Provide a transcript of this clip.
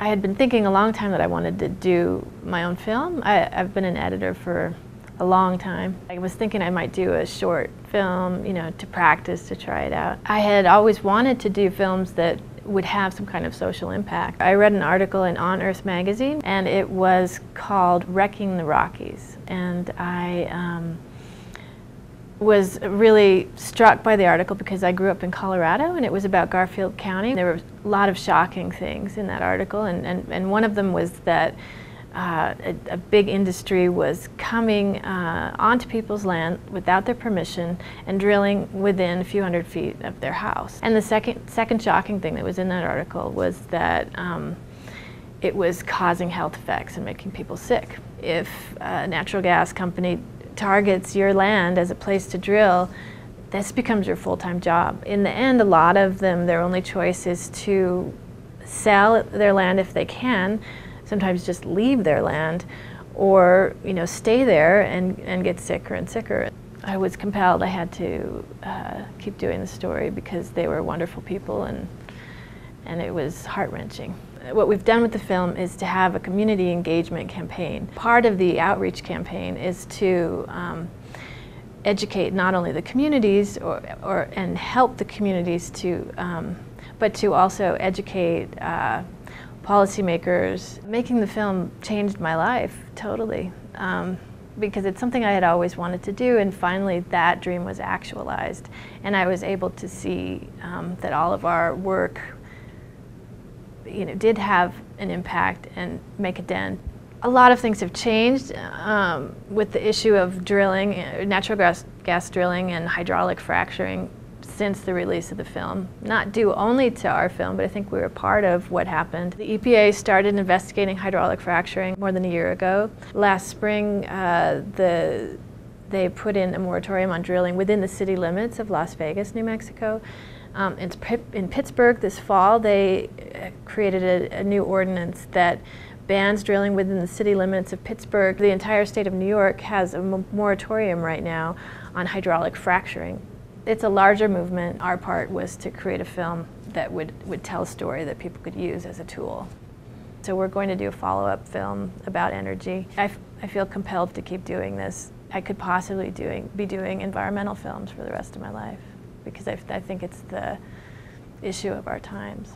I had been thinking a long time that I wanted to do my own film. I've been an editor for a long time. I was thinking I might do a short film, you know, to practice, to try it out. I had always wanted to do films that would have some kind of social impact. I read an article in On Earth magazine, and it was called Wrecking the Rockies. And I was really struck by the article because I grew up in Colorado, and it was about Garfield County. There were a lot of shocking things in that article, and one of them was that a big industry was coming onto people's land without their permission and drilling within a few hundred feet of their house. And the second shocking thing that was in that article was that it was causing health effects and making people sick. If a natural gas company targets your land as a place to drill, this becomes your full-time job. In the end, a lot of them, their only choice is to sell their land if they can, sometimes just leave their land, or stay there and get sicker and sicker. I was compelled, I had to keep doing the story because they were wonderful people, and it was heart-wrenching. What we've done with the film is to have a community engagement campaign. Part of the outreach campaign is to educate not only the communities and help the communities but to also educate policymakers. Making the film changed my life totally, because it's something I had always wanted to do, and finally that dream was actualized, and I was able to see that all of our work did have an impact and make a dent. A lot of things have changed with the issue of drilling, natural gas drilling and hydraulic fracturing since the release of the film. Not due only to our film, but I think we were part of what happened. The EPA started investigating hydraulic fracturing more than a year ago. Last spring, they put in a moratorium on drilling within the city limits of Las Vegas, New Mexico. In Pittsburgh this fall, they created a new ordinance that bans drilling within the city limits of Pittsburgh. The entire state of New York has a moratorium right now on hydraulic fracturing. It's a larger movement. Our part was to create a film that would tell a story that people could use as a tool. So we're going to do a follow-up film about energy. I feel compelled to keep doing this. I could possibly be doing environmental films for the rest of my life, because I think it's the issue of our times.